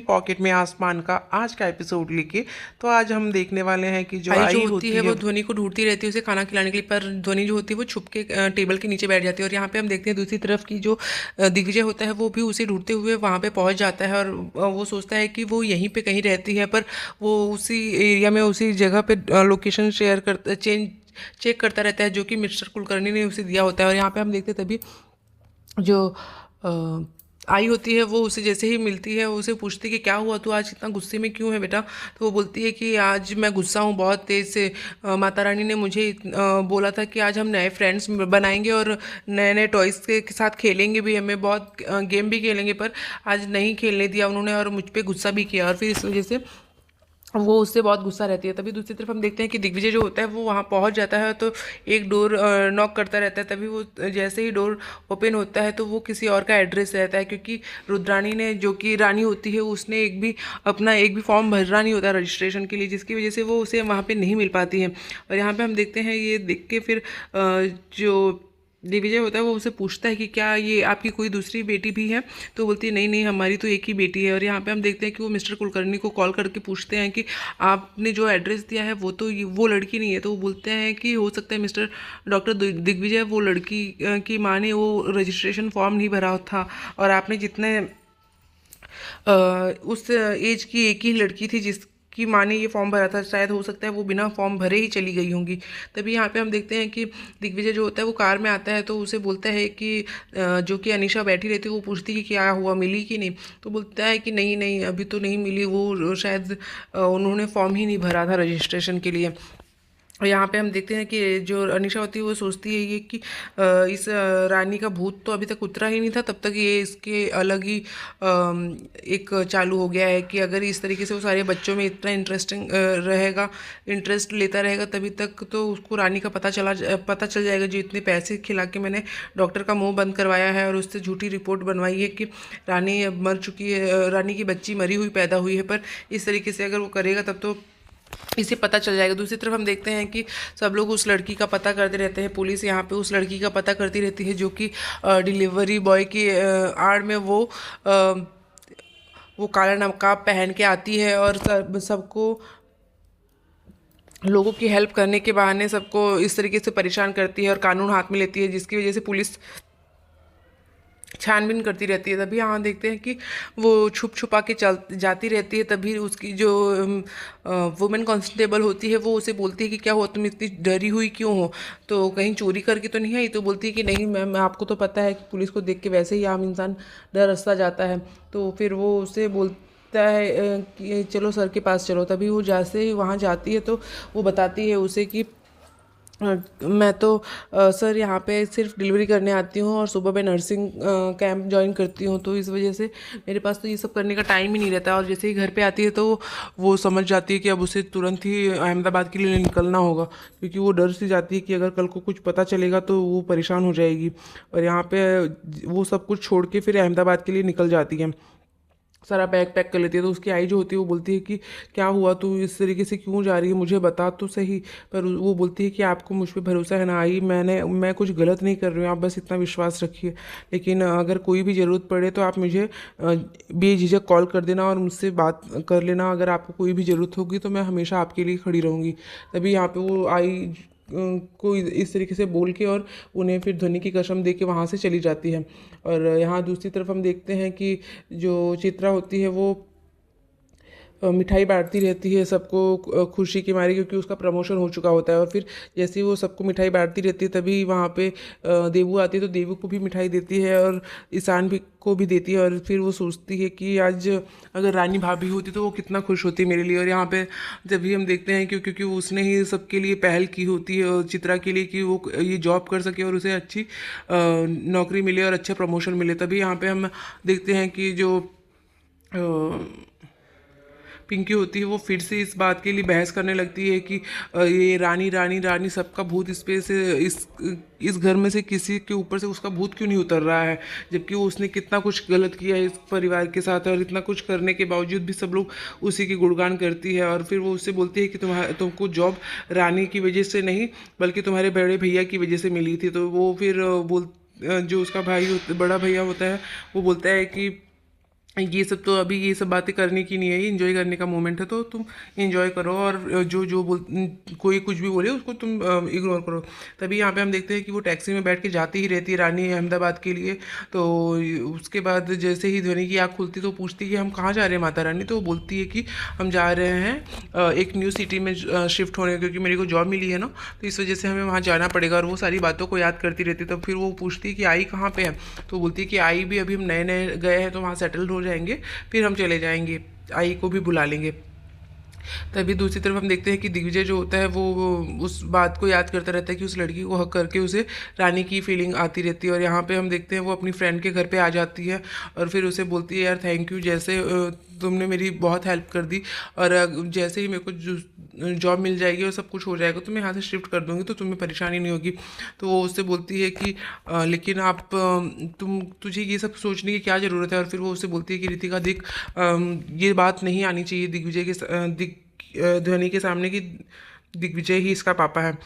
Pocket में आसमान का आज का एपिसोड लेके। तो आज हम देखने वाले हैं कि जो आई जो आई होती होती है है। वो ध्वनि को ढूंढती रहती है उसे खाना खिलाने के लिए, पर ध्वनि जो होती है वो छुप के टेबल के नीचे बैठ जाती है। और यहाँ पे हम देखते हैं दूसरी तरफ की जो दिग्विजय होता है वो भी उसे ढूंढते हुए वहाँ पे पहुँच जाता है। और वो सोचता है कि वो यहीं पे कहीं रहती है, पर वो उसी एरिया में उसी जगह पे लोकेशन शेयर कर चेंज चेक करता रहता है जो कि मिस्टर कुलकर्णी ने उसे दिया होता है। और यहाँ पे हम देखते हैं तभी जो अ, आई होती है वो उसे जैसे ही मिलती है वो उसे पूछती है कि क्या हुआ, तू आज इतना गुस्से में क्यों है बेटा। तो वो बोलती है कि आज मैं गुस्सा हूँ बहुत तेज़ से। माता रानी ने मुझे बोला था कि आज हम नए फ्रेंड्स बनाएंगे और नए नए टॉयज़ के साथ खेलेंगे भी, हमें बहुत गेम भी खेलेंगे, पर आज नहीं खेलने दिया उन्होंने और मुझ पर गुस्सा भी किया। और फिर इस वजह से वो उससे बहुत गुस्सा रहती है। तभी दूसरी तरफ हम देखते हैं कि दिग्विजय जो होता है वो वहाँ पहुँच जाता है, तो एक डोर नॉक करता रहता है। तभी वो जैसे ही डोर ओपन होता है तो वो किसी और का एड्रेस रहता है, क्योंकि रुद्राणी ने जो कि रानी होती है उसने एक भी फॉर्म भरा नहीं होता रजिस्ट्रेशन के लिए, जिसकी वजह से वो उसे वहाँ पे नहीं मिल पाती है। और यहाँ पे हम देखते हैं ये देख के फिर जो दिग्विजय होता है वो उसे पूछता है कि क्या ये आपकी कोई दूसरी बेटी भी है। तो बोलती है नहीं नहीं, हमारी तो एक ही बेटी है। और यहाँ पे हम देखते हैं कि वो मिस्टर कुलकर्णी को कॉल करके पूछते हैं कि आपने जो एड्रेस दिया है वो तो वो लड़की नहीं है। तो वो बोलते हैं कि हो सकता है मिस्टर डॉक्टर दिग्विजय वो लड़की की माँ ने वो रजिस्ट्रेशन फॉर्म नहीं भरा था, और आपने जितने उस एज की एक ही लड़की थी जिसकी माँ ने ये फॉर्म भरा था, शायद हो सकता है वो बिना फॉर्म भरे ही चली गई होंगी। तभी यहाँ पे हम देखते हैं कि दिग्विजय जो होता है वो कार में आता है, तो उसे बोलता है कि जो कि अनीशा बैठी रहती है वो पूछती है कि क्या हुआ, मिली कि नहीं। तो बोलता है कि नहीं नहीं अभी तो नहीं मिली, वो शायद उन्होंने फॉर्म ही नहीं भरा था रजिस्ट्रेशन के लिए। और यहाँ पे हम देखते हैं कि जो अनीशा होती है वो सोचती है ये कि इस रानी का भूत तो अभी तक उतरा ही नहीं था, तब तक ये इसके अलग ही एक चालू हो गया है कि अगर इस तरीके से वो सारे बच्चों में इतना इंटरेस्टिंग रहेगा, इंटरेस्ट लेता रहेगा, तभी तक तो उसको रानी का पता चल जाएगा। जो इतने पैसे खिला के मैंने डॉक्टर का मुंह बंद करवाया है और उससे झूठी रिपोर्ट बनवाई है कि रानी अब मर चुकी है, रानी की बच्ची मरी हुई पैदा हुई है, पर इस तरीके से अगर वो करेगा तब तो इसे पता चल जाएगा। दूसरी तरफ हम देखते हैं कि सब लोग उस लड़की का पता करते रहते हैं, पुलिस यहाँ पे उस लड़की का पता करती रहती है जो कि डिलीवरी बॉय की आड़ में वो काला नकाब पहन के आती है और सबको लोगों की हेल्प करने के बहाने सबको इस तरीके से परेशान करती है और कानून हाथ में लेती है, जिसकी वजह से पुलिस छानबीन करती रहती है। तभी यहाँ देखते हैं कि वो छुप छुपा के चल जाती रहती है। तभी उसकी जो वुमेन कांस्टेबल होती है वो उसे बोलती है कि क्या हुआ, तुम इतनी डरी हुई क्यों हो, तो कहीं चोरी करके तो नहीं आई। तो बोलती है कि नहीं मैम, आपको तो पता है कि पुलिस को देख के वैसे ही आम इंसान डर सा जाता है। तो फिर वो उसे बोलता है कि चलो सर के पास चलो। तभी वो जैसे ही वहाँ जाती है तो वो बताती है उसे कि मैं तो सर यहाँ पे सिर्फ डिलीवरी करने आती हूँ और सुबह मैं नर्सिंग कैंप ज्वाइन करती हूँ, तो इस वजह से मेरे पास तो ये सब करने का टाइम ही नहीं रहता। और जैसे ही घर पे आती है तो वो समझ जाती है कि अब उसे तुरंत ही अहमदाबाद के लिए निकलना होगा, क्योंकि वो डर सी जाती है कि अगर कल को कुछ पता चलेगा तो वो परेशान हो जाएगी। और यहाँ पे वो सब कुछ छोड़ के फिर अहमदाबाद के लिए निकल जाती है, सारा बैग पैक कर लेती है। तो उसकी आई जो होती है वो बोलती है कि क्या हुआ, तू इस तरीके से क्यों जा रही है, मुझे बता तो सही। पर वो बोलती है कि आपको मुझ पर भरोसा है ना आई, मैं कुछ गलत नहीं कर रही हूँ, आप बस इतना विश्वास रखिए। लेकिन अगर कोई भी ज़रूरत पड़े तो आप मुझे बेझिझक कॉल कर देना और मुझसे बात कर लेना, अगर आपको कोई भी ज़रूरत होगी तो मैं हमेशा आपके लिए खड़ी रहूँगी। तभी यहाँ पे वो आई को इस तरीके से बोल के और उन्हें फिर ध्वनि की कसम दे के वहाँ से चली जाती है। और यहाँ दूसरी तरफ हम देखते हैं कि जो चित्रा होती है वो मिठाई बांटती रहती है सबको खुशी की मारी, क्योंकि उसका प्रमोशन हो चुका होता है। और फिर जैसे ही वो सबको मिठाई बांटती रहती है तभी वहाँ पे देवू आती है, तो देवू को भी मिठाई देती है और ईशान भी को भी देती है। और फिर वो सोचती है कि आज अगर रानी भाभी होती तो वो कितना खुश होती मेरे लिए। और यहाँ पे जब भी हम देखते हैं क्योंकि वो उसने ही सबके लिए पहल की होती है और चित्रा के लिए कि वो ये जॉब कर सके और उसे अच्छी नौकरी मिले और अच्छा प्रमोशन मिले। तभी यहाँ पे हम देखते हैं कि जो पिंकी होती है वो फिर से इस बात के लिए बहस करने लगती है कि ये रानी रानी रानी सबका भूत इस पे से इस घर में से किसी के ऊपर से उसका भूत क्यों नहीं उतर रहा है, जबकि वो उसने कितना कुछ गलत किया है इस परिवार के साथ और इतना कुछ करने के बावजूद भी सब लोग उसी की गुणगान करती है। और फिर वो उससे बोलती है कि तुमको जॉब रानी की वजह से नहीं बल्कि तुम्हारे बड़े भैया की वजह से मिली थी। तो वो फिर जो उसका बड़ा भैया होता है वो बोलता है कि ये सब तो अभी ये सब बातें करने की नहीं है, ये एंजॉय करने का मोमेंट है, तो तुम एंजॉय करो। और जो जो कोई कुछ भी बोले उसको तुम इग्नोर करो। तभी यहाँ पे हम देखते हैं कि वो टैक्सी में बैठ के जाती ही रहती है रानी अहमदाबाद के लिए। तो उसके बाद जैसे ही ध्वनि की आँख खुलती तो पूछती है कि हम कहाँ जा रहे हैं माता रानी। तो वो बोलती है कि हम जा रहे हैं एक न्यू सिटी में शिफ्ट होने, क्योंकि मेरे को जॉब मिली है ना, तो इस वजह से हमें वहाँ जाना पड़ेगा। और वो सारी बातों को याद करती रहती है। तब फिर वो पूछती है कि आई कहाँ पे है। तो बोलती है कि आई भी अभी हम नए नए गए हैं तो वहाँ सेटल्ड हो जाएंगे, फिर हम चले जाएंगे, आई को भी बुला लेंगे। तभी दूसरी तरफ हम देखते हैं कि दिग्विजय जो होता है वो उस बात को याद करता रहता है कि उस लड़की को हक करके उसे रानी की फीलिंग आती रहती है। और यहाँ पे हम देखते हैं वो अपनी फ्रेंड के घर पे आ जाती है और फिर उसे बोलती है यार थैंक यू, जैसे तुमने मेरी बहुत हेल्प कर दी, और जैसे ही मेरे को जॉब मिल जाएगी और सब कुछ हो जाएगा तो मैं यहाँ से शिफ्ट कर दूँगी, तो तुम्हें परेशानी नहीं होगी। तो वो उससे बोलती है कि लेकिन तुझे ये सब सोचने की क्या ज़रूरत है। और फिर वो उससे बोलती है कि रितिका देख, ये बात नहीं आनी चाहिए दिग्विजय के ध्वनि के सामने कि दिग्विजय ही इसका पापा है।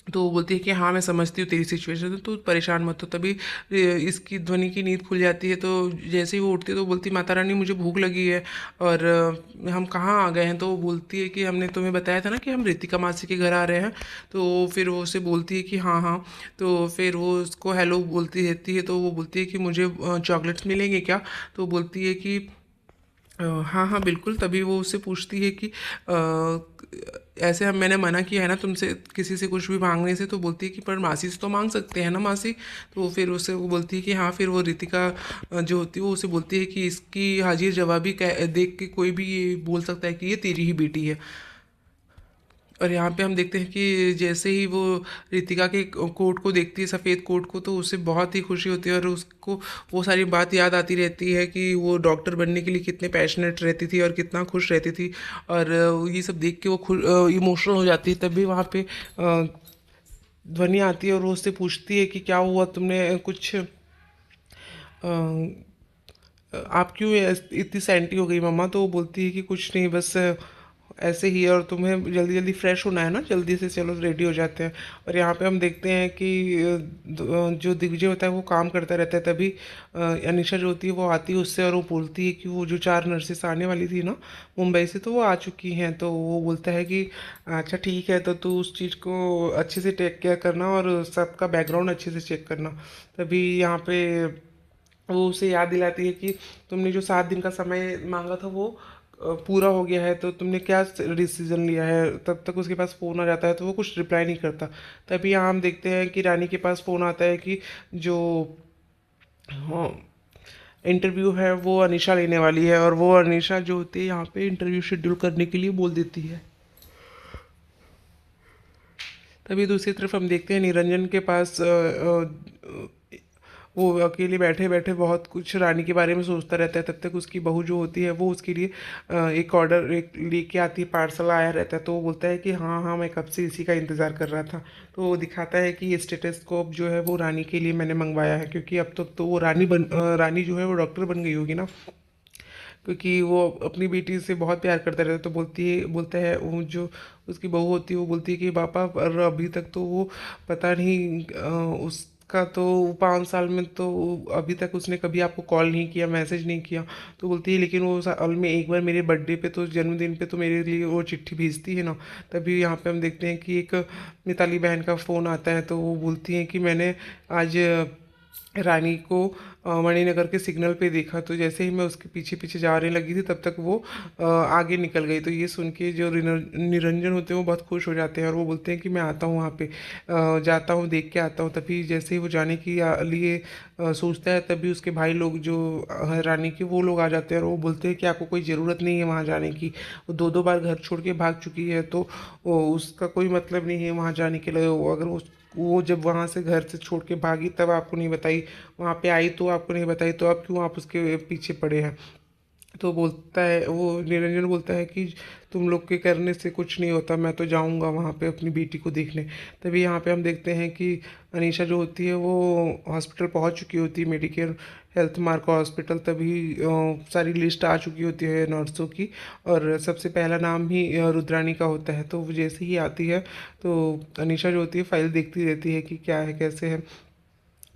तो वो बोलती है कि हाँ मैं समझती हूँ तेरी सिचुएशन, तो परेशान मत हो। तभी इसकी ध्वनि की नींद खुल जाती है। तो जैसे ही वो उठती है तो बोलती है माता रानी मुझे भूख लगी है, और हम कहाँ आ गए हैं। तो वो बोलती है कि हमने तुम्हें बताया था ना कि हम रितिका मासी के घर आ रहे हैं। तो फिर वो उसे बोलती है कि हाँ हाँ। तो फिर वो उसको हेलो बोलती रहती है। तो वो बोलती है कि मुझे चॉकलेट्स मिलेंगे क्या। तो वो बोलती है कि हाँ हाँ बिल्कुल। तभी वो उससे पूछती है कि ऐसे हम मैंने मना किया है ना तुमसे किसी से कुछ भी मांगने से। तो बोलती है कि पर मासी से तो मांग सकते हैं ना मासी। तो फिर उससे वो बोलती है कि हाँ। फिर वो रितिका जो होती है वो उसे बोलती है कि इसकी हाजिर जवाबी देख के कोई भी ये बोल सकता है कि ये तेरी ही बेटी है। और यहाँ पे हम देखते हैं कि जैसे ही वो रितिका के कोट को देखती है, सफ़ेद कोट को, तो उसे बहुत ही खुशी होती है। और उसको वो सारी बात याद आती रहती है कि वो डॉक्टर बनने के लिए कितने पैशनेट रहती थी और कितना खुश रहती थी। और ये सब देख के वो इमोशनल हो जाती है। तभी वहाँ पे ध्वनि आती है और वो उससे पूछती है कि क्या हुआ, तुमने कुछ आप क्यों इतनी सैंटी हो गई मम्मा। तो वो बोलती है कि कुछ नहीं, बस ऐसे ही। और तुम्हें जल्दी जल्दी फ्रेश होना है ना, जल्दी से चलो रेडी हो जाते हैं। और यहाँ पे हम देखते हैं कि जो दिग्विजय होता है वो काम करता रहता है। तभी अनिशा जो होती है वो आती है उससे और वो बोलती है कि वो जो 4 नर्सेस आने वाली थी ना मुंबई से, तो वो आ चुकी हैं। तो वो बोलता है कि अच्छा ठीक है, तो तू उस चीज़ को अच्छे से टेक केयर करना और सबका बैकग्राउंड अच्छे से चेक करना। तभी यहाँ पे वो उसे याद दिलाती है कि तुमने जो 7 दिन का समय मांगा था वो पूरा हो गया है, तो तुमने क्या डिसीजन लिया है। तब तक उसके पास फ़ोन आ जाता है तो वो कुछ रिप्लाई नहीं करता। तभी यहाँ हम देखते हैं कि रानी के पास फ़ोन आता है कि जो हाँ इंटरव्यू है वो अनीशा लेने वाली है। और वो अनीशा जो होती है यहाँ पे इंटरव्यू शेड्यूल करने के लिए बोल देती है। तभी दूसरी तरफ हम देखते हैं निरंजन के पास वो अकेले बैठे बैठे बहुत कुछ रानी के बारे में सोचता रहता है। तब तक उसकी बहू जो होती है वो उसके लिए एक ऑर्डर एक लेके आती है, पार्सल आया रहता है। तो वो बोलता है कि हाँ हाँ मैं कब से इसी का इंतज़ार कर रहा था। तो वो दिखाता है कि ये स्टेथोस्कोप जो है वो रानी के लिए मैंने मंगवाया है, क्योंकि अब तक तो वो रानी जो है वो डॉक्टर बन गई होगी ना, क्योंकि वो अपनी बेटी से बहुत प्यार करता रहता है। तो बोलता है वो जो उसकी बहू होती है वो बोलती है कि पापा पर अभी तक तो वो पता नहीं उसका तो 5 साल में तो अभी तक उसने कभी आपको कॉल नहीं किया, मैसेज नहीं किया। तो बोलती है लेकिन वो साल में एक बार मेरे बर्थडे पे तो जन्मदिन पे तो मेरे लिए वो चिट्ठी भेजती है ना। तभी यहाँ पे हम देखते हैं कि एक मिताली बहन का फ़ोन आता है। तो वो बोलती हैं कि मैंने आज रानी को मणिनगर के सिग्नल पे देखा। तो जैसे ही मैं उसके पीछे पीछे जाने लगी थी तब तक वो आगे निकल गई। तो ये सुन के जो निरंजन होते हैं वो बहुत खुश हो जाते हैं और वो बोलते हैं कि मैं आता हूँ वहाँ पे, जाता हूँ देख के आता हूँ। तभी जैसे ही वो जाने की लिए सोचता है तभी उसके भाई लोग जो रानी के वो लोग आ जाते हैं और वो बोलते हैं कि आपको कोई ज़रूरत नहीं है वहाँ जाने की, वो 2 2 बार घर छोड़ के भाग चुकी है, तो उसका कोई मतलब नहीं है वहाँ जाने के लिए। अगर वो जब वहाँ से घर से छोड़ के भागी तब आपको नहीं बताई, वहाँ पे आई तो आपको नहीं बताई, तो अब क्यों आप उसके पीछे पड़े हैं। तो बोलता है वो निरंजन बोलता है कि तुम लोग के करने से कुछ नहीं होता, मैं तो जाऊंगा वहाँ पे अपनी बेटी को देखने। तभी यहाँ पे हम देखते हैं कि अनीशा जो होती है वो हॉस्पिटल पहुँच चुकी होती है, मेडिकेयर हेल्थ मार्क हॉस्पिटल। तभी सारी लिस्ट आ चुकी होती है नर्सों की, और सबसे पहला नाम ही रुद्रानी का होता है। तो वो जैसे ही आती है तो अनीशा जो होती है फाइल देखती रहती है कि क्या है कैसे है।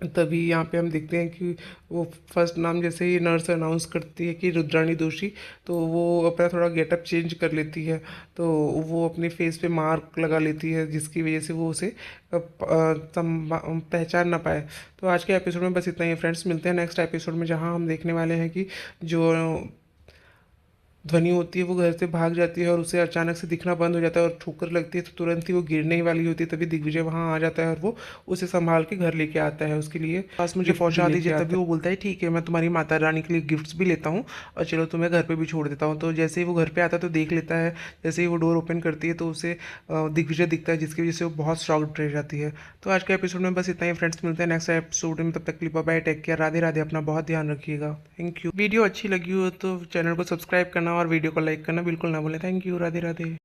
तभी यहाँ पे हम देखते हैं कि वो फर्स्ट नाम जैसे ही नर्स अनाउंस करती है कि रुद्राणी दोषी, तो वो अपना थोड़ा गेटअप चेंज कर लेती है। तो वो अपने फेस पे मार्क लगा लेती है जिसकी वजह से वो उसे पहचान ना पाए। तो आज के एपिसोड में बस इतना ही फ्रेंड्स, मिलते हैं नेक्स्ट एपिसोड में जहाँ हम देखने वाले हैं कि जो ध्वनि होती है वो घर से भाग जाती है और उसे अचानक से दिखना बंद हो जाता है और ठोकर लगती है, तो तुरंत ही वो गिरने ही वाली होती है। तभी दिग्विजय वहाँ आ जाता है और वो उसे संभाल के घर लेके आता है, उसके लिए पास मुझे पहुंचा दीजिए। तभी वो बोलता है ठीक है, मैं तुम्हारी माता रानी के लिए गिफ्ट्स भी लेता हूँ और चलो तुम्हें घर पे भी छोड़ देता हूँ। तो जैसे ही वो घर पे आता है तो देख लेता है, जैसे ही वो डोर ओपन करती है तो उसे दिग्विजय दिखता है, जिसकी वजह से वो बहुत शॉक्ड रह जाती है। तो आज के एपिसोड में बस इतना ही फ्रेंड्स, मिलते हैं नेक्स्ट एपिसोड में, तब तक के लिए bye, take care, Radhe Radhe, अपना बहुत ध्यान रखिएगा। Thank you. वीडियो अच्छी लगी हो तो चैनल को सब्सक्राइब करना और वीडियो को लाइक करना बिल्कुल ना भूलें। Thank you, Radhe Radhe.